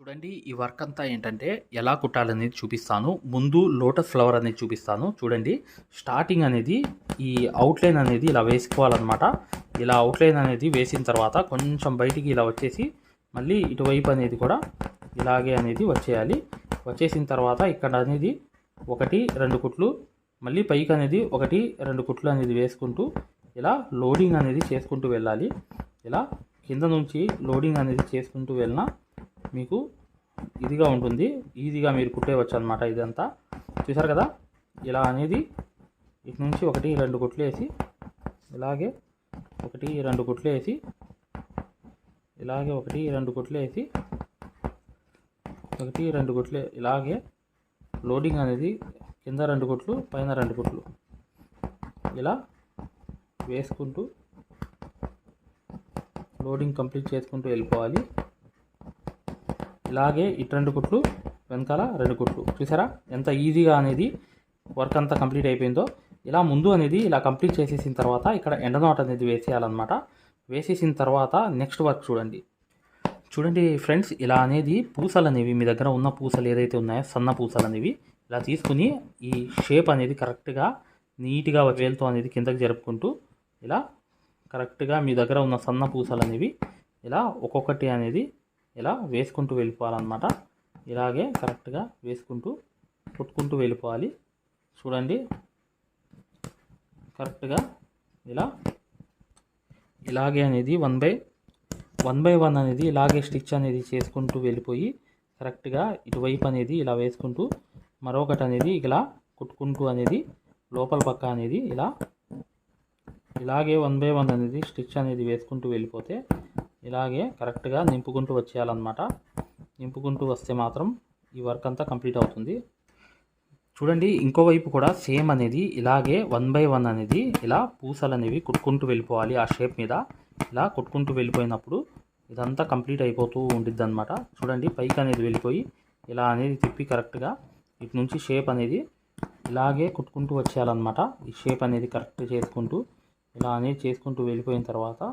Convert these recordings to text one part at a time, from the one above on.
చూడండి ఈ వర్క్ అంతా ఏంటంటే ఎలా కుట్టాలనేది చూపిస్తాను. ముందు లోటస్ ఫ్లవర్ అనేది చూపిస్తాను. చూడండి స్టార్టింగ్ అనేది ఈ అవుట్లైన్ అనేది ఇలా వేసుకోవాలన్నమాట. ఇలా అవుట్లైన్ అనేది వేసిన తర్వాత కొంచెం బయటికి ఇలా వచ్చేసి మళ్ళీ ఇటువైపు అనేది కూడా ఇలాగే అనేది వచ్చేయాలి. వచ్చేసిన తర్వాత ఇక్కడ అనేది 1, 2 కుట్లు, మళ్ళీ పైకి అనేది 1, 2 కుట్లు అనేది వేసుకుంటూ ఇలా లోడింగ్ అనేది చేసుకుంటూ వెళ్ళాలి. ఇలా కింద నుంచి లోడింగ్ అనేది చేసుకుంటూ వెళ్ళినా మీకు ఇదిగా ఉంటుంది, ఈజీగా మీరు కుట్టేయవచ్చు అనమాట. ఇదంతా చూసారు కదా, ఇలా అనేది ఇటు నుంచి 1, 2 కుట్లు వేసి ఇలాగే 1, 2 కుట్లు వేసి ఇలాగే 1, 2 కుట్లు వేసి 1, 2 కుట్లు ఇలాగే లోడింగ్ అనేది కింద 2 కుట్లు పైన 2 కుట్లు ఇలా వేసుకుంటూ లోడింగ్ కంప్లీట్ చేసుకుంటూ వెళ్ళిపోవాలి. ఇలాగే ఇటు 2 కుట్లు వెనకాల 2 కుట్లు. చూసారా ఎంత ఈజీగా అనేది వర్క్ అంతా కంప్లీట్ అయిపోయిందో. ఇలా ముందు అనేది ఇలా కంప్లీట్ చేసేసిన తర్వాత ఇక్కడ ఎండ నాట్ అనేది వేసేయాలన్నమాట. వేసేసిన తర్వాత నెక్స్ట్ వర్క్ చూడండి ఫ్రెండ్స్, ఇలా అనేది పూసలు అనేవి మీ దగ్గర ఉన్న పూసలు ఏదైతే ఉన్నాయో సన్న పూసలు అనేవి ఇలా తీసుకుని ఈ షేప్ అనేది కరెక్ట్గా నీట్గా వేలుతో అనేది కిందకి జరుపుకుంటూ ఇలా కరెక్ట్గా మీ దగ్గర ఉన్న సన్న పూసలు అనేవి ఇలా ఒక్కొక్కటి అనేది ఇలా వేసుకుంటూ వెళ్ళిపోవాలన్నమాట. ఇలాగే కరెక్ట్గా వేసుకుంటూ కుట్టుకుంటూ వెళ్ళిపోవాలి. చూడండి కరెక్ట్గా ఇలాగే అనేది 1 బై 1 అనేది ఇలాగే స్టిచ్ అనేది చేసుకుంటూ వెళ్ళిపోయి కరెక్ట్గా ఇటువైపు అనేది ఇలా వేసుకుంటూ మరొకటి అనేది ఇలా కుట్టుకుంటూ అనేది లోపల పక్క అనేది ఇలాగే 1 బై 1 అనేది స్టిచ్ అనేది వేసుకుంటూ వెళ్ళిపోతే ఇలాగే కరెక్ట్గా నింపుకుంటూ వచ్చేయాలన్నమాట. నింపుకుంటూ వస్తే మాత్రం ఈ వర్క్ అంతా కంప్లీట్ అవుతుంది. చూడండి ఇంకోవైపు కూడా సేమ్ అనేది ఇలాగే 1 బై 1 అనేది ఇలా పూసలు అనేవి కుట్టుకుంటూ వెళ్ళిపోవాలి. ఆ షేప్ మీద ఇలా కుట్టుకుంటూ వెళ్ళిపోయినప్పుడు ఇదంతా కంప్లీట్ అయిపోతూ ఉండిద్ది అనమాట. చూడండి పైకి అనేది వెళ్ళిపోయి ఇలా అనేది తిప్పి కరెక్ట్గా ఇటు నుంచి షేప్ అనేది ఇలాగే కుట్టుకుంటూ వచ్చేయాలన్నమాట. ఈ షేప్ అనేది కరెక్ట్ చేసుకుంటూ ఇలా అనేది చేసుకుంటూ వెళ్ళిపోయిన తర్వాత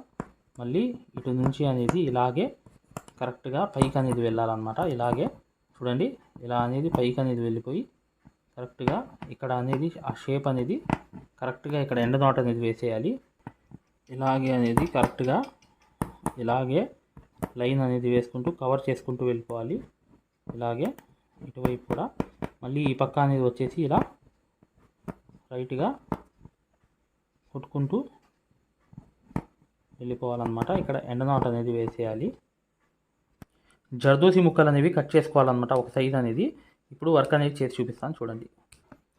మళ్ళీ ఇటు నుంచి అనేది ఇలాగే కరెక్ట్గా పైకి అనేది వెళ్ళాలన్నమాట. ఇలాగే చూడండి ఇలా అనేది పైకి అనేది వెళ్ళిపోయి కరెక్ట్గా ఇక్కడ అనేది ఆ షేప్ అనేది కరెక్ట్గా ఇక్కడ ఎండ నాట్ అనేది వేసేయాలి. ఇలాగే అనేది కరెక్ట్గా ఇలాగే లైన్ అనేది వేసుకుంటూ కవర్ చేసుకుంటూ వెళ్ళిపోవాలి. ఇలాగే ఇటువైపు కూడా మళ్ళీ ఈ పక్క అనేది వచ్చేసి ఇలా రైట్గా కుట్టుకుంటూ వెళ్ళిపోవాలన్నమాట. ఇక్కడ ఎండ నాట్ అనేది వేసేయాలి. జర్దోసి ముక్కలు అనేవి కట్ చేసుకోవాలన్నమాట ఒక సైజ్ అనేది. ఇప్పుడు వర్క్ అనేది చేసి చూపిస్తాను.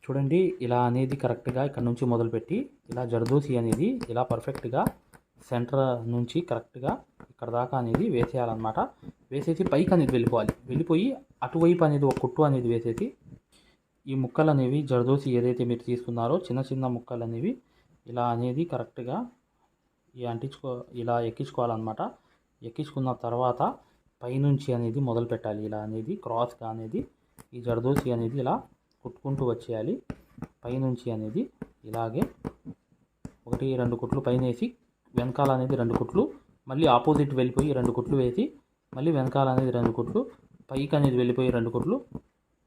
చూడండి ఇలా అనేది కరెక్ట్గా ఇక్కడ నుంచి మొదలుపెట్టి ఇలా జర్దోసి అనేది ఇలా పర్ఫెక్ట్గా సెంటర్ నుంచి కరెక్ట్గా ఇక్కడ దాకా అనేది వేసేయాలన్నమాట. వేసేసి పైకి అనేది వెళ్ళిపోయి అటువైపు అనేది ఒక కుట్టు అనేది వేసేసి ఈ ముక్కలు అనేవి జర్దోసి ఏదైతే మీరు తీసుకున్నారో చిన్న చిన్న ముక్కలు అనేవి ఇలా అనేది కరెక్ట్గా ఇలా ఎక్కించుకోవాలన్నమాట. ఎక్కించుకున్న తర్వాత పైనుంచి అనేది మొదలు పెట్టాలి. ఇలా అనేది క్రాస్గా అనేది ఈ జర్దోసి అనేది ఇలా కుట్టుకుంటూ వచ్చేయాలి. పైనుంచి అనేది ఇలాగే 1, 2 కుట్లు పైన వేసి వెనకాల అనేది 2 కుట్లు, మళ్ళీ ఆపోజిట్ వెళ్ళిపోయి 2 కుట్లు వేసి మళ్ళీ వెనకాల అనేది 2 కుట్లు, పైకి అనేది వెళ్ళిపోయి 2 కుట్లు,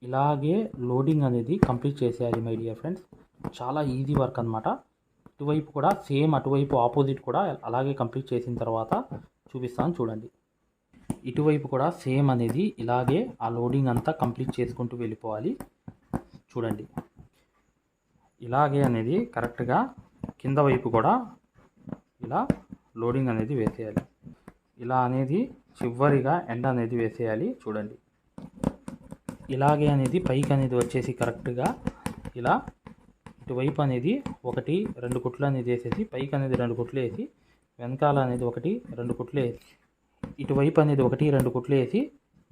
ఇలాగే లోడింగ్ అనేది కంప్లీట్ చేసేయాలి మై డియర్ ఫ్రెండ్స్. చాలా ఈజీ వర్క్ అనమాట. ఇటువైపు కూడా సేమ్ అటువైపు ఆపోజిట్ కూడా అలాగే కంప్లీట్ చేసిన తర్వాత చూపిస్తాను. చూడండి ఇటువైపు కూడా సేమ్ అనేది ఇలాగే ఆ లోడింగ్ అంతా కంప్లీట్ చేసుకుంటూ వెళ్ళిపోవాలి. చూడండి ఇలాగే అనేది కరెక్ట్గా కింద వైపు కూడా ఇలా లోడింగ్ అనేది వేసేయాలి. ఇలా అనేది చివరిగా ఎండ అనేది వేసేయాలి. చూడండి ఇలాగే అనేది పైకి అనేది వచ్చేసి కరెక్ట్గా ఇలా ఇటువైపు అనేది 1, 2 కుట్లు అనేది వేసేసి పైకి అనేది 2 కుట్లు వేసి వెనకాల అనేది 1, 2 కుట్లు వేసి ఇటువైపు అనేది 1, 2 కుట్లు వేసి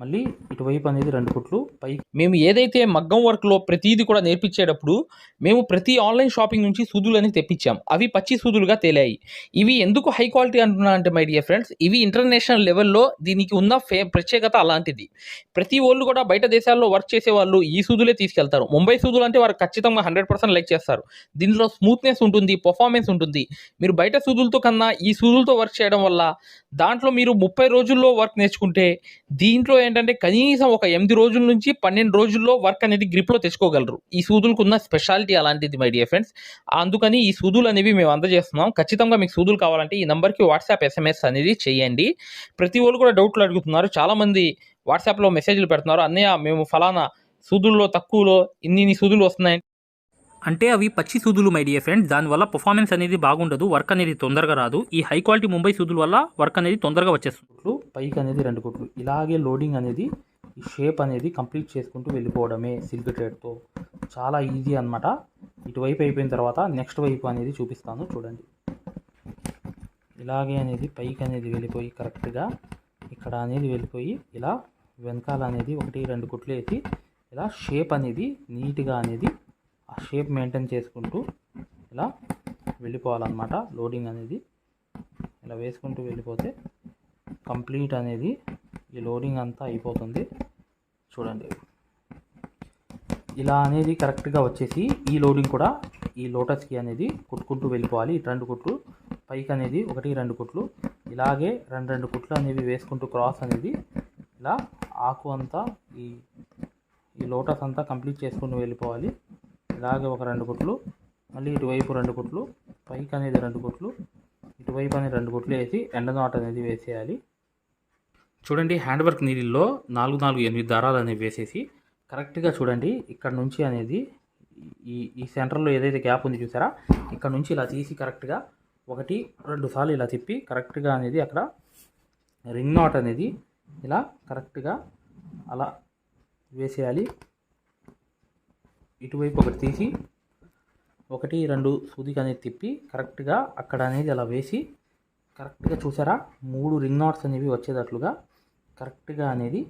మళ్ళీ ఇటువైపు అనేది 2 కుట్లు పైకి. మేము ఏదైతే మగ్గం వర్క్లో ప్రతిదీ కూడా నేర్పించేటప్పుడు మేము ప్రతి ఆన్లైన్ షాపింగ్ నుంచి సూదులని తెప్పించాం. అవి పచ్చి సూదులుగా తేలాయి. ఇవి ఎందుకు హై క్వాలిటీ అంటున్నా అంటే మై డియర్ ఫ్రెండ్స్, ఇవి ఇంటర్నేషనల్ లెవెల్లో దీనికి ఉన్న ప్రత్యేకత అలాంటిది. ప్రతి వాళ్ళు కూడా బయట దేశాల్లో వర్క్ చేసే వాళ్ళు ఈ సూదులే తీసుకెళ్తారు. ముంబై సూదులు అంటే వారు ఖచ్చితంగా 100% లైక్ చేస్తారు. దీనిలో స్మూత్నెస్ ఉంటుంది, పర్ఫార్మెన్స్ ఉంటుంది. మీరు బయట సూదులతో కన్నా ఈ సూదులతో వర్క్ చేయడం వల్ల దాంట్లో మీరు 30 రోజుల్లో వర్క్ నేర్చుకుంటే దీంట్లో ఏంటంటే కనీసం ఒక 8 రోజుల నుంచి 12 రోజుల్లో వర్క్ అనేది గ్రిప్‌లో తెచ్చుకోగలరు. ఈ సూదులకున్న స్పెషాలిటీ అలాంటిది మై డియర్ ఫ్రెండ్స్. అందుకని ఈ సూదులు అనేవి మేము అందజేస్తున్నాం. ఖచ్చితంగా మీకు సూదులు కావాలంటే ఈ నంబర్‌కి వాట్సాప్, ఎస్ఎంఎస్ అనేది చేయండి. ప్రతి ఒళ్ళు కూడా డౌట్లు అడుగుతున్నారు. చాలామంది వాట్సాప్‌లో మెసేజ్‌లు పెడుతున్నారు. అన్నయ్య మేము ఫలానా సూదుల్లో తక్కువలో ఇన్ని సూదులు వస్తున్నాయి. అంటే అవి పచ్చి సూదులు మై డియర్ ఫ్రెండ్స్. దానివల్ల పర్ఫార్మెన్స్ అనేది బాగుండదు. వర్క్ అనేది తొందరగా రాదు. ఈ హై క్వాలిటీ ముంబై సూదుల వల్ల వర్క్ అనేది తొందరగా వచ్చేస్తుంది. కుట్లు పైకి అనేది 2 కుట్లు ఇలాగే లోడింగ్ అనేది ఈ షేప్ అనేది కంప్లీట్ చేసుకుంటూ వెళ్ళిపోవడమే సిల్క్ థ్రెడ్తో. చాలా ఈజీ అన్నమాట. ఇటువైపు అయిపోయిన తర్వాత నెక్స్ట్ వైపు అనేది చూపిస్తాను చూడండి. ఇలాగే అనేది పైకి అనేది వెళ్ళిపోయి కరెక్ట్గా ఇక్కడ అనేది వెళ్ళిపోయి ఇలా వెనకాల అనేది 1-2 కుట్లు వేసి ఇలా షేప్ అనేది నీట్గా అనేది ఆ షేప్ మెయింటైన్ చేసుకుంటూ ఇలా వెళ్ళిపోవాలన్నమాట. లోడింగ్ అనేది ఇలా వేసుకుంటూ వెళ్ళిపోతే కంప్లీట్ అనేది ఈ లోడింగ్ అంతా అయిపోతుంది చూడండి. ఇలా అనేది కరెక్ట్గా వచ్చేసి ఈ లోడింగ్ కూడా ఈ లోటస్కి అనేది కుట్టుకుంటూ వెళ్ళిపోవాలి. 2 కుట్లు పైకి అనేది 1-2 కుట్లు ఇలాగే 2 కుట్లు అనేవి వేసుకుంటూ క్రాస్ అనేది ఇలా ఆకు అంతా ఈ లోటస్ అంతా కంప్లీట్ చేసుకుంటూ వెళ్ళిపోవాలి. ఇలాగే ఒక 2 కుట్లు మళ్ళీ ఇటువైపు 2 కుట్లు పైకి అనేది 2 కుట్లు ఇటువైపు అనేది 2 కుట్లు వేసి ఎండ నాట్ అనేది వేసేయాలి. చూడండి హ్యాండ్ వర్క్ నీడిల్లో 4-8 దారాలు అనేవి వేసేసి కరెక్ట్గా చూడండి ఇక్కడ నుంచి అనేది ఈ సెంటర్లో ఏదైతే గ్యాప్ ఉంది చూసారా ఇక్కడ నుంచి ఇలా తీసి కరెక్ట్గా 1-2 సార్లు ఇలా తిప్పి కరెక్ట్గా అనేది అక్కడ రింగ్ నాట్ అనేది ఇలా కరెక్ట్గా అలా వేసేయాలి. ఇటువైపు ఒకటి తీసి 1-2 సూదికి అనేది తిప్పి కరెక్ట్గా అక్కడ అనేది అలా వేసి కరెక్ట్గా చూసారా 3 రింగ్ నాట్స్ అనేవి వచ్చేటట్లుగా కరెక్ట్గా అనేది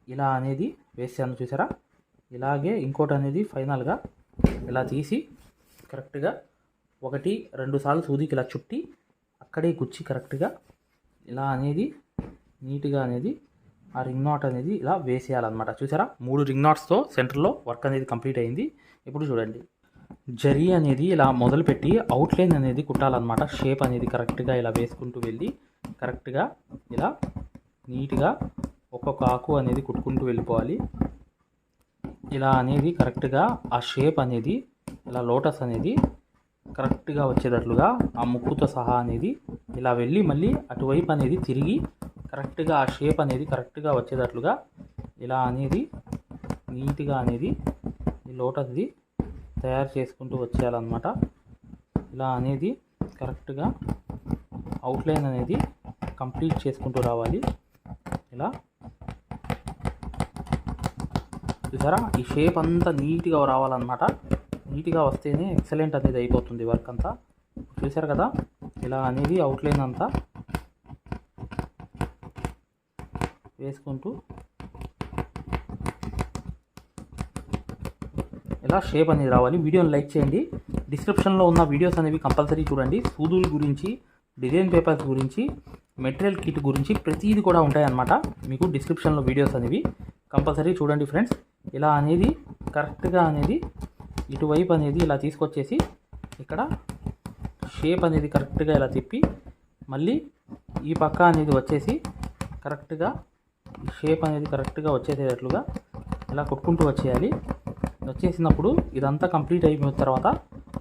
ఇలా అనేది వేసాను చూసారా. ఇలాగే ఇంకోటి అనేది ఫైనల్గా ఇలా తీసి కరెక్ట్గా 1-2 సార్లు సూదికి ఇలా చుట్టి అక్కడే గుచ్చి కరెక్ట్గా ఇలా అనేది నీట్గా అనేది ఆ రింగ్ నాట్ అనేది ఇలా వేసేయాలన్నమాట. చూసారా 3 రింగ్ నాట్స్తో సెంటర్లో వర్క్ అనేది కంప్లీట్ అయింది. ఇప్పుడు చూడండి జరీ అనేది ఇలా మొదలుపెట్టి అవుట్లైన్ అనేది కుట్టాలన్నమాట. షేప్ అనేది కరెక్ట్గా ఇలా వేసుకుంటూ వెళ్ళి కరెక్ట్గా ఇలా నీట్గా ఒక్కొక్క ఆకు అనేది కుట్టుకుంటూ వెళ్ళిపోవాలి. ఇలా అనేది కరెక్ట్గా ఆ షేప్ అనేది ఇలా లోటస్ అనేది కరెక్ట్గా వచ్చేటట్లుగా ఆ ముక్కుతో సహా అనేది ఇలా వెళ్ళి మళ్ళీ అటువైపు అనేది తిరిగి కరెక్ట్గా ఆ షేప్ అనేది కరెక్ట్గా వచ్చేటట్లుగా ఇలా అనేది నీట్గా అనేది ఈ లోటస్ది తయారు చేసుకుంటూ వచ్చేయాలన్నమాట. ఇలా అనేది కరెక్ట్గా అవుట్లైన్ అనేది కంప్లీట్ చేసుకుంటూ రావాలి. ఇలా చూసారా ఈ షేప్ అంతా నీట్గా రావాలన్నమాట. నీట్గా వస్తేనే ఎక్సలెంట్ అనేది అయిపోతుంది వర్క్ అంతా. చూసారు కదా ఇలా అనేది అవుట్లైన్ అంతా వేసుకుంటూ ఇలా షేప్ అనేది రావాలి. వీడియోని లైక్ చేయండి. డిస్క్రిప్షన్లో ఉన్న వీడియోస్ అనేవి కంపల్సరీ చూడండి. సూదుల గురించి, డిజైన్ పేపర్స్ గురించి, మెటీరియల్ కిట్ గురించి ప్రతిదీ కూడా ఉంటాయన్నమాట. మీకు డిస్క్రిప్షన్లో వీడియోస్ అనేవి కంపల్సరీ చూడండి ఫ్రెండ్స్. ఇలా అనేది కరెక్ట్గా అనేది ఇటువైపు అనేది ఇలా తీసుకొచ్చేసి ఇక్కడ షేప్ అనేది కరెక్ట్గా ఇలా తిప్పి మళ్ళీ ఈ పక్క అనేది వచ్చేసి కరెక్ట్గా షేప్ అనేది కరెక్ట్గా వచ్చేసేటట్లుగా ఇలా కొట్టుకుంటూ వచ్చేయాలి. వచ్చేసినప్పుడు ఇదంతా కంప్లీట్ అయిపోయిన తర్వాత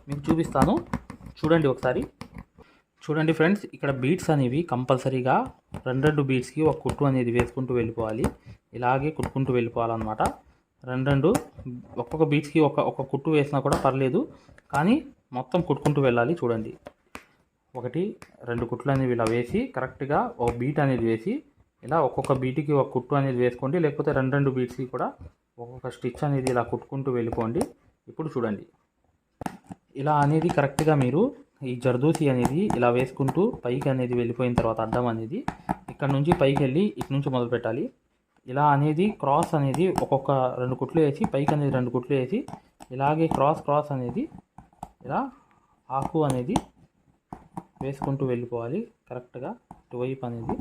మీకు చూపిస్తాను చూడండి ఒకసారి. చూడండి ఫ్రెండ్స్ ఇక్కడ బీట్స్ అనేవి కంపల్సరీగా 2 బీట్స్కి ఒక కుట్టు అనేది వేసుకుంటూ వెళ్ళిపోవాలి. ఇలాగే కుట్టుకుంటూ వెళ్ళిపోవాలన్నమాట. 2 ఒక్కొక్క బీట్స్కి ఒక కుట్టు వేసినా కూడా పర్లేదు, కానీ మొత్తం కుట్టుకుంటూ వెళ్ళాలి. చూడండి 1-2 కుట్లు అనేవి ఇలా వేసి కరెక్ట్గా ఒక బీట్ అనేది వేసి ఇలా ఒక్కొక్క బీట్కి ఒక కుట్టు అనేది వేసుకోండి. లేకపోతే 2 బీట్స్కి కూడా ఒక్కొక్క స్టిచ్ అనేది ఇలా కుట్టుకుంటూ వెళ్ళిపోండి. ఇప్పుడు చూడండి ఇలా అనేది కరెక్ట్గా మీరు ఈ జర్దోసి అనేది ఇలా వేసుకుంటూ పైకి అనేది వెళ్ళిపోయిన తర్వాత అడ్డం అనేది ఇక్కడ నుంచి పైకి వెళ్ళి ఇటు నుంచి మొదలు పెట్టాలి. ఇలా అనేది క్రాస్ అనేది ఒక్కొక్క 2 కుట్లు వేసి పైకి అనేది 2 కుట్లు వేసి ఇలాగే క్రాస్ అనేది ఇలా ఆకు అనేది వేసుకుంటూ వెళ్ళిపోవాలి. కరెక్ట్గా ఇటువైపు అనేది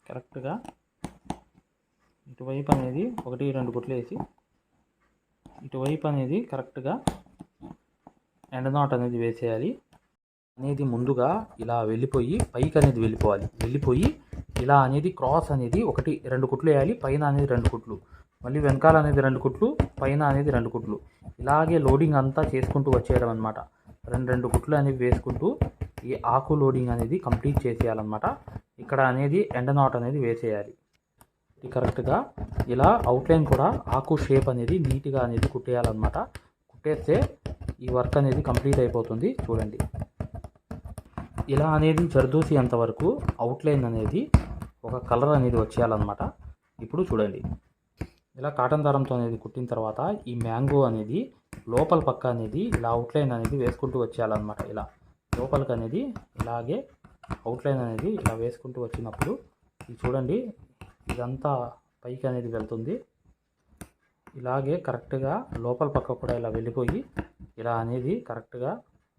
కరెక్ట్గా ఇటువైపు అనేది 1-2 కుట్లు వేసి ఇటువైపు అనేది కరెక్ట్గా ఎండ్ నాట్ అనేది వేసేయాలి. అనేది ముందుగా ఇలా వెళ్ళిపోయి పైకి అనేది వెళ్ళిపోవాలి. వెళ్ళిపోయి ఇలా అనేది క్రాస్ అనేది 2 కుట్లు వేయాలి, పైన అనేది 2 కుట్లు, మళ్ళీ వెనకాల అనేది 2 కుట్లు, పైన అనేది 2 కుట్లు. ఇలాగే లోడింగ్ అంతా చేసుకుంటూ వచ్చేయడం అనమాట. 2 కుట్లు అనేవి వేసుకుంటూ ఈ ఆకు లోడింగ్ అనేది కంప్లీట్ చేసేయాలన్నమాట. ఇక్కడ అనేది ఎండ నాట్ అనేది వేసేయాలి కరెక్ట్గా. ఇలా అవుట్లైన్ కూడా ఆకు షేప్ అనేది నీట్గా అనేది కుట్టేయాలన్నమాట. కుట్టేస్తే ఈ వర్క్ అనేది కంప్లీట్ అయిపోతుంది. చూడండి, ఇలా అనేది జర్దోసి అంతవరకు అవుట్లైన్ అనేది ఒక కలర్ అనేది వచ్చేయాలన్నమాట. ఇప్పుడు చూడండి, ఇలా కాటన్ దారంతో అనేది కుట్టిన తర్వాత ఈ మ్యాంగో అనేది లోపల పక్క అనేది ఇలా అవుట్లైన్ అనేది వేసుకుంటూ వచ్చేయాలన్నమాట. ఇలా లోపలికి అనేది ఇలాగే అవుట్లైన్ అనేది ఇలా వేసుకుంటూ వచ్చినప్పుడు ఇది చూడండి, ఇదంతా పైకి అనేది వెళ్తుంది. ఇలాగే కరెక్ట్గా లోపల పక్క కూడా ఇలా వెళ్ళిపోయి ఇలా అనేది కరెక్ట్గా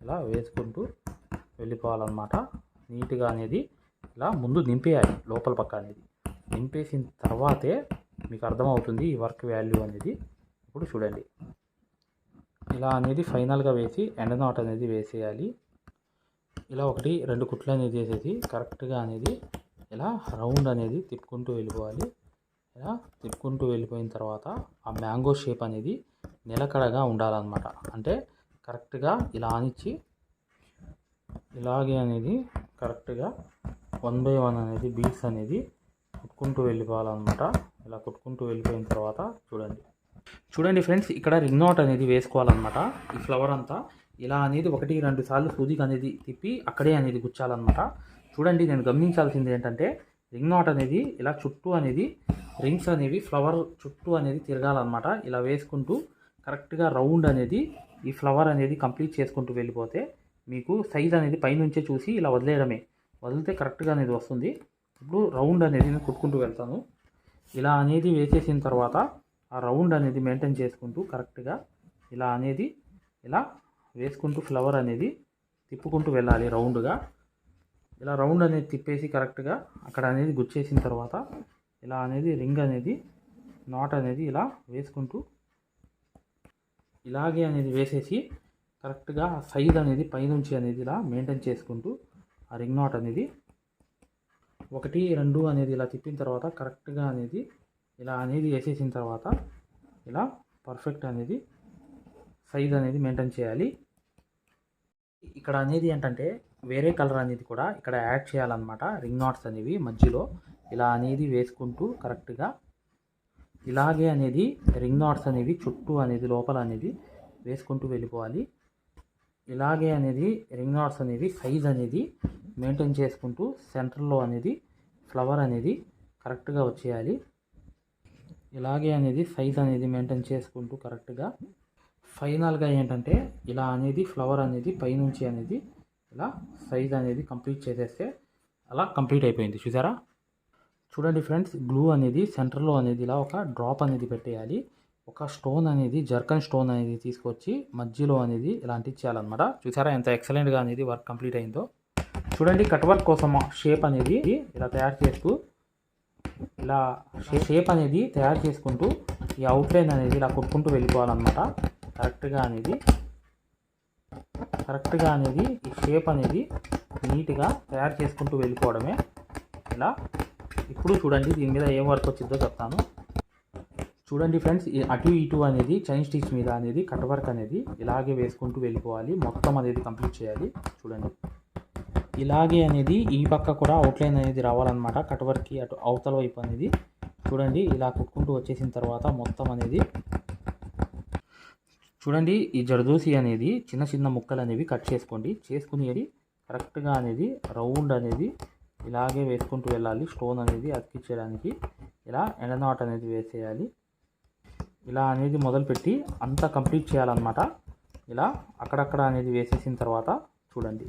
ఇలా వేసుకుంటూ వెళ్ళిపోవాలన్నమాట. నీట్గా అనేది ఇలా ముందు నింపేయాలి. లోపల పక్క అనేది నింపేసిన తర్వాతే మీకు అర్థమవుతుంది ఈ వర్క్ వాల్యూ అనేది. ఇప్పుడు చూడండి, ఇలా అనేది ఫైనల్గా వేసి ఎండ నాట్ అనేది వేసేయాలి. ఇలా 1-2 కుట్లు అనేది వేసేసి కరెక్ట్గా అనేది ఇలా రౌండ్ అనేది తిప్పుకుంటూ వెళ్ళిపోవాలి. ఇలా తిప్పుకుంటూ వెళ్ళిపోయిన తర్వాత ఆ మ్యాంగో షేప్ అనేది నిలకడగా ఉండాలన్నమాట. అంటే కరెక్ట్గా ఇలా ఆనిచ్చి ఇలాగే అనేది కరెక్ట్గా 1 by 1 అనేది బీట్స్ అనేది కుట్టుకుంటూ వెళ్ళిపోవాలన్నమాట. ఇలా కుట్టుకుంటూ వెళ్ళిపోయిన తర్వాత చూడండి ఫ్రెండ్స్, ఇక్కడ రింగ్ నాట్ అనేది వేసుకోవాలన్నమాట. ఈ ఫ్లవర్ అంతా ఇలా అనేది 1-2 సార్లు సూదికి అనేది తిప్పి అక్కడే అనేది గుచ్చాలన్నమాట. చూడండి, నేను గమనించాల్సింది ఏంటంటే రింగ్ నాట్ అనేది ఇలా చుట్టూ అనేది రింగ్స్ అనేవి ఫ్లవర్ చుట్టూ అనేది తిరగాలన్నమాట. ఇలా వేసుకుంటూ కరెక్ట్గా రౌండ్ అనేది ఈ ఫ్లవర్ అనేది కంప్లీట్ చేసుకుంటూ వెళ్ళిపోతే మీకు సైజ్ అనేది పైనుంచే చూసి ఇలా వదిలేయడమే. వదిలితే కరెక్ట్గా అనేది వస్తుంది. ఇప్పుడు రౌండ్ అనేది నేను కుట్టుకుంటూ వెళ్తాను. ఇలా అనేది వేసేసిన తర్వాత ఆ రౌండ్ అనేది మెయింటైన్ చేసుకుంటూ కరెక్ట్గా ఇలా అనేది ఇలా వేసుకుంటూ ఫ్లవర్ అనేది తిప్పుకుంటూ వెళ్ళాలి రౌండ్గా. ఇలా రౌండ్ అనేది తిప్పేసి కరెక్ట్గా అక్కడ అనేది గుచ్చేసిన తర్వాత ఇలా అనేది రింగ్ అనేది నాట్ అనేది ఇలా వేసుకుంటూ ఇలాగే అనేది వేసేసి కరెక్ట్గా సైజ్ అనేది పైనుంచి అనేది ఇలా మెయింటైన్ చేసుకుంటూ ఆ రింగ్ నాట్ అనేది 1-2 అనేది ఇలా తిప్పిన తర్వాత కరెక్ట్గా అనేది ఇలా అనేది వేసేసిన తర్వాత ఇలా పర్ఫెక్ట్ అనేది సైజ్ అనేది మెయింటైన్ చేయాలి. ఇక్కడ అనేది ఏంటంటే వేరే కలర్ అనేది కూడా ఇక్కడ యాడ్ చేయాలన్నమాట. రింగ్ నాట్స్ అనేవి మధ్యలో ఇలా అనేది వేసుకుంటూ కరెక్ట్గా ఇలాగే అనేది రింగ్ నాట్స్ అనేవి చుట్టూ అనేది లోపల అనేది వేసుకుంటూ వెళ్ళిపోవాలి. ఇలాగే అనేది రింగ్ నాట్స్ అనేవి సైజ్ అనేది మెయింటైన్ చేసుకుంటూ సెంటర్లో అనేది ఫ్లవర్ అనేది కరెక్ట్గా వచ్చేయాలి. ఇలాగే అనేది సైజ్ అనేది మెయింటైన్ చేసుకుంటూ కరెక్ట్గా ఫైనల్గా ఏంటంటే ఇలా అనేది ఫ్లవర్ అనేది పైనుంచి అనేది ఇలా సైజ్ అనేది కంప్లీట్ చేసేస్తే అలా కంప్లీట్ అయిపోయింది. చూసారా? చూడండి ఫ్రెండ్స్, గ్లూ అనేది సెంటర్లో అనేది ఇలా ఒక డ్రాప్ అనేది పెట్టేయాలి. ఒక స్టోన్ అనేది జర్కన్ స్టోన్ అనేది తీసుకొచ్చి మధ్యలో అనేది ఇలా అంటించేయాలన్నమాట. చూసారా ఎంత ఎక్సలెంట్గా అనేది వర్క్ కంప్లీట్ అయిందో? చూడండి, కట్ వర్క్ కోసం షేప్ అనేది ఇలా తయారు చేస్తూ ఇలా షేప్ అనేది తయారు చేసుకుంటూ ఈ అవుట్లైన్ అనేది ఇలా కుట్టుకుంటూ వెళ్ళిపోవాలన్నమాట. కరెక్ట్గా అనేది ఈ షేప్ అనేది నీట్గా తయారు చేసుకుంటూ వెళ్ళిపోవడమే ఇలా. ఇప్పుడు చూడండి, దీని మీద ఏం వర్క్ వచ్చిందో చెప్తాను. చూడండి ఫ్రెండ్స్, అటు ఇటు అనేది చైన్ స్టిచ్ మీద అనేది కట్ వర్క్ అనేది ఇలాగే వేసుకుంటూ వెళ్ళిపోవాలి. మొత్తం అనేది కంప్లీట్ చేయాలి. చూడండి, ఇలాగే అనేది ఈ పక్క కూడా అవుట్లైన్ అనేది రావాలన్నమాట. కట్ వర్క్కి అటు అవతల వైపు అనేది చూడండి ఇలా కుట్టుకుంటూ వచ్చేసిన తర్వాత మొత్తం అనేది చూడండి, ఈ జర్దోసి అనేది చిన్న చిన్న ముక్కలు అనేవి కట్ చేసుకోండి. చేసుకుని అది కరెక్ట్గా అనేది రౌండ్ అనేది ఇలాగే వేసుకుంటూ వెళ్ళాలి. స్టోన్ అనేది అతికించడానికి ఇలా ఎండ నాట్ అనేది వేసేయాలి. ఇలా అనేది మొదలుపెట్టి అంతా కంప్లీట్ చేయాలన్నమాట. ఇలా అక్కడక్కడ అనేది వేసేసిన తర్వాత చూడండి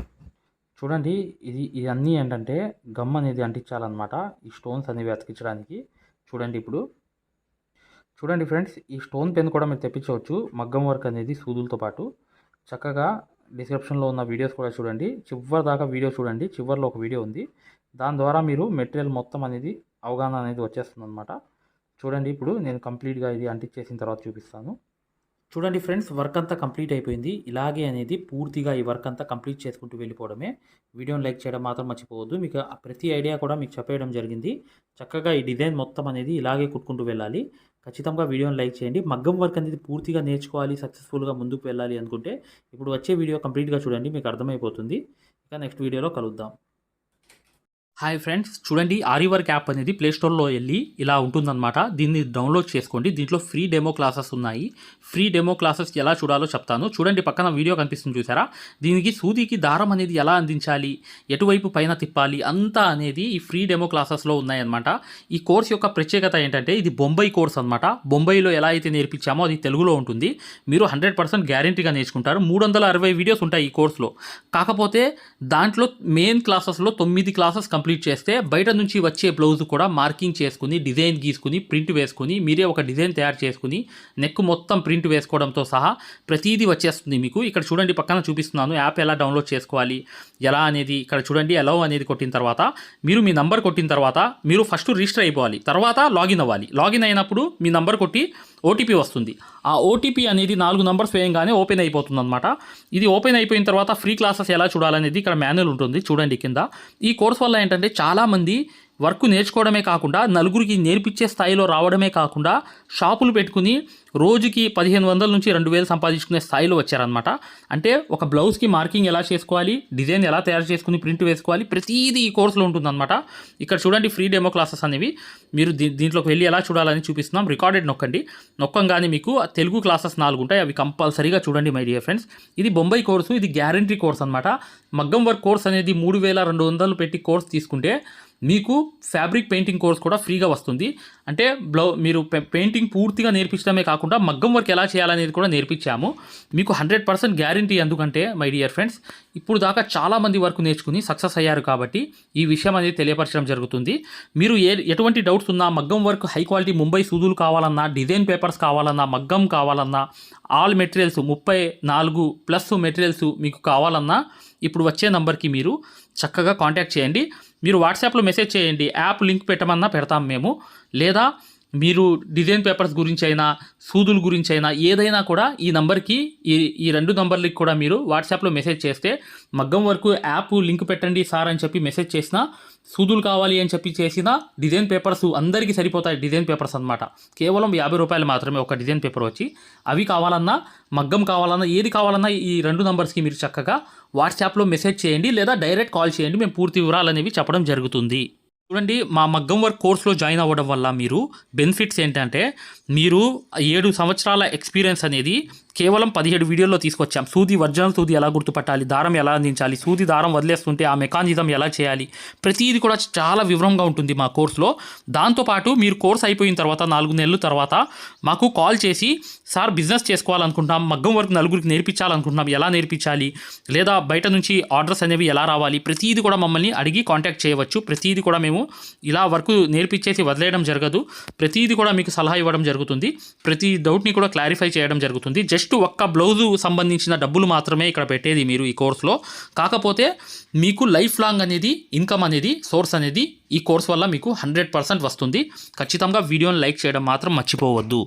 ఇది అన్నీ ఏంటంటే గమ్ అనేది అంటించాలన్నమాట ఈ స్టోన్స్ అనేవి అతికించడానికి. చూడండి ఫ్రెండ్స్, ఈ స్టోన్ పెన్ కూడా మీరు తెప్పించవచ్చు. మగ్గం వర్క్ అనేది సూదులతో పాటు. చక్కగా డిస్క్రిప్షన్లో ఉన్న వీడియోస్ కూడా చూడండి. చివరి దాకా వీడియో చూడండి. చివరిలో ఒక వీడియో ఉంది, దాని ద్వారా మీరు మెటీరియల్ మొత్తం అనేది అవగాహన అనేది వచ్చేస్తుంది అనమాట. చూడండి, ఇప్పుడు నేను కంప్లీట్గా ఇది అంటించేసిన తర్వాత చూపిస్తాను. చూడండి ఫ్రెండ్స్, వర్క్ అంతా కంప్లీట్ అయిపోయింది. ఇలాగే అనేది పూర్తిగా ఈ వర్క్ అంతా కంప్లీట్ చేసుకుంటూ వెళ్ళిపోవడమే. వీడియోని లైక్ చేయడం మాత్రం మర్చిపోవద్దు. మీకు ప్రతి ఐడియా కూడా మీకు చెప్పేయడం జరిగింది. చక్కగా ఈ డిజైన్ మొత్తం అనేది ఇలాగే కుట్టుకుంటూ వెళ్ళాలి. ఖచ్చితంగా వీడియోని లైక్ చేయండి. మగ్గం వర్క్ అనేది పూర్తిగా నేర్చుకోవాలి, సక్సెస్ఫుల్గా ముందుకు వెళ్ళాలి అనుకుంటే ఇప్పుడు వచ్చే వీడియో కంప్లీట్గా చూడండి, మీకు అర్థమైపోతుంది. ఇక నెక్స్ట్ వీడియోలో కలుద్దాం. హాయ్ ఫ్రెండ్స్, చూడండి ఆరి వర్క్ యాప్ అనేది ప్లే స్టోర్లో వెళ్ళి ఇలా ఉంటుందన్నమాట. దీన్ని డౌన్లోడ్ చేసుకోండి. దీంట్లో ఫ్రీ డెమో క్లాసెస్ ఉన్నాయి. ఫ్రీ డెమో క్లాసెస్ ఎలా చూడాలో చెప్తాను. చూడండి, పక్కన వీడియో కనిపిస్తుంది చూసారా? దీనికి సూదికి దారం అనేది ఎలా అందించాలి, ఎటువైపు పైన తిప్పాలి అంతా అనేది ఈ ఫ్రీ డెమో క్లాసెస్లో ఉన్నాయన్నమాట. ఈ కోర్స్ యొక్క ప్రత్యేకత ఏంటంటే ఇది బొంబాయి కోర్స్ అనమాట. బొంబాయిలో ఎలా అయితే నేర్పించామో అది తెలుగులో ఉంటుంది. మీరు 100% గ్యారంటీగా నేర్చుకుంటారు. 360 వీడియోస్ ఉంటాయి ఈ కోర్సులో. కాకపోతే దాంట్లో మెయిన్ క్లాసెస్లో 9 క్లాసెస్ కంప్లీట్ చేస్తే బయట నుంచి వచ్చే బ్లౌజ్ కూడా మార్కింగ్ చేసుకుని, డిజైన్ గీసుకుని, ప్రింట్ వేసుకుని, మీరే ఒక డిజైన్ తయారు చేసుకుని, నెక్ మొత్తం ప్రింట్ వేసుకోవడంతో సహా ప్రతిదీ వచ్చేస్తుంది మీకు. ఇక్కడ చూడండి, పక్కన చూపిస్తున్నాను యాప్ ఎలా డౌన్లోడ్ చేసుకోవాలి ఎలా అనేది. ఇక్కడ చూడండి, అలౌ అనేది కొట్టిన తర్వాత మీరు మీ నంబర్ కొట్టిన తర్వాత మీరు ఫస్ట్ రిజిస్టర్ అయిపోవాలి, తర్వాత లాగిన్ అవ్వాలి. లాగిన్ అయినప్పుడు మీ నంబర్ కొట్టి ఓటీపీ వస్తుంది. ఆ ఓటీపీ అనేది 4 నంబర్స్ వేయంగానే ఓపెన్ అయిపోతుంది అనమాట. ఇది ఓపెన్ అయిపోయిన తర్వాత ఫ్రీ క్లాసెస్ ఎలా చూడాలనేది ఇక్కడ మాన్యువల్ ఉంటుంది చూడండి కింద. ఈ కోర్స్ వల్ల ఏంటంటే చాలామంది వర్క్ నేర్చుకోవడమే కాకుండా నలుగురికి నేర్పించే స్థాయిలో రావడమే కాకుండా షాపులు పెట్టుకుని రోజుకి 1500 నుంచి 2000 సంపాదించుకునే స్థాయిలో వచ్చారనమాట. అంటే ఒక బ్లౌజ్కి మార్కింగ్ ఎలా చేసుకోవాలి, డిజైన్ ఎలా తయారు చేసుకుని ప్రింట్ వేసుకోవాలి, ప్రతిదీ ఈ కోర్సులో ఉంటుందన్నమాట. ఇక్కడ చూడండి ఫ్రీ డెమో క్లాసెస్ అనేవి. మీరు దీంట్లోకి వెళ్ళి ఎలా చూడాలని చూపిస్తున్నాం. రికార్డెడ్ నొక్కండి. నొక్కంగానే మీకు తెలుగు క్లాసెస్ 4 ఉంటాయి. అవి కంపల్సరీగా చూడండి మై డియర్ ఫ్రెండ్స్. ఇది బొంబాయి కోర్సు, ఇది గ్యారంటీ కోర్స్ అనమాట. మగ్గం వర్క్ కోర్స్ అనేది 3200 పెట్టి కోర్స్ తీసుకుంటే మీకు ఫ్యాబ్రిక్ పెయింటింగ్ కోర్స్ కూడా ఫ్రీగా వస్తుంది. అంటే మీరు పెయింటింగ్ పూర్తిగా నేర్పించడమే కాకుండా మగ్గం వర్క్ ఎలా చేయాలనేది కూడా నేర్పించాము మీకు. 100% గ్యారంటీ. ఎందుకంటే మై డియర్ ఫ్రెండ్స్, ఇప్పుడు దాకా చాలామంది వర్క్ నేర్చుకుని సక్సెస్ అయ్యారు కాబట్టి ఈ విషయం అనేది తెలియపరచడం జరుగుతుంది. మీరు ఎటువంటి డౌట్స్ ఉన్నా, మగ్గం వర్క్ హై క్వాలిటీ ముంబై సూదులు కావాలన్నా, డిజైన్ పేపర్స్ కావాలన్నా, మగ్గం కావాలన్నా, ఆల్ మెటీరియల్స్ 34+ మెటీరియల్స్ మీకు కావాలన్నా ఇప్పుడు వచ్చే నంబర్కి మీరు చక్కగా కాంటాక్ట్ చేయండి. మీరు వాట్సాప్లో మెసేజ్ చేయండి, యాప్ లింక్ పెట్టమన్నా పెడతాం మేము. లేదా మీరు డిజైన్ పేపర్స్ గురించి అయినా, సూదుల గురించి అయినా ఏదైనా కూడా ఈ నంబర్కి, ఈ 2 నంబర్లకి కూడా మీరు వాట్సాప్లో మెసేజ్ చేస్తే మగ్గం వరకు యాప్ లింక్ పెట్టండి సార్ అని చెప్పి మెసేజ్ చేసినా, సూదులు కావాలి అని చెప్పి చేసిన డిజైన్ పేపర్స్ అందరికీ సరిపోతాయి. డిజైన్ పేపర్స్ అనమాట. కేవలం 50 రూపాయలు మాత్రమే ఒక డిజైన్ పేపర్ వచ్చి. అవి కావాలన్నా, మగ్గం కావాలన్నా, ఏది కావాలన్నా ఈ 2 నంబర్స్కి మీరు చక్కగా వాట్సాప్లో మెసేజ్ చేయండి, లేదా డైరెక్ట్ కాల్ చేయండి. మేము పూర్తి వివరాలు అనేవి చెప్పడం జరుగుతుంది. చూడండి, మా మగ్గం వర్క్ కోర్సులో జాయిన్ అవ్వడం వల్ల మీరు బెనిఫిట్స్ ఏంటంటే, మీరు 7 సంవత్సరాల ఎక్స్పీరియన్స్ అనేది కేవలం 17 వీడియోల్లో తీసుకొచ్చాం. సూది, ఒరిజినల్ సూది ఎలా గుర్తుపట్టాలి, దారం ఎలా అందించాలి, సూది దారం వదిలేస్తుంటే ఆ మెకానిజం ఎలా చేయాలి, ప్రతిదీ కూడా చాలా వివరంగా ఉంటుంది మా కోర్సులో. దాంతోపాటు మీరు కోర్స్ అయిపోయిన తర్వాత 4 నెలల తర్వాత మాకు కాల్ చేసి, సార్ బిజినెస్ చేసుకోవాలనుకుంటున్నాం, మగ్గం వర్క్ నలుగురికి నేర్పించాలనుకుంటున్నాం, ఎలా నేర్పించాలి, లేదా బయట నుంచి ఆర్డర్స్ అనేవి ఎలా రావాలి, ప్రతిదీ కూడా మమ్మల్ని అడిగి కాంటాక్ట్ చేయవచ్చు. ప్రతిదీ కూడా మేము ఇలా వర్క్ నేర్పించేసి వదిలేయడం జరగదు. ప్రతిదీ కూడా మీకు సలహా ఇవ్వడం జరుగుతుంది. ప్రతి డౌట్ని కూడా క్లారిఫై చేయడం జరుగుతుంది. జస్ట్ ఒక్క బ్లౌజు సంబంధించిన డబ్బులు మాత్రమే ఇక్కడ పెట్టేది మీరు ఈ కోర్సులో. కాకపోతే మీకు లైఫ్ లాంగ్ అనేది ఇన్కమ్ అనేది, సోర్స్ అనేది ఈ కోర్స్ వల్ల మీకు 100% వస్తుంది. ఖచ్చితంగా వీడియోని లైక్ చేయడం మాత్రం మర్చిపోవద్దు.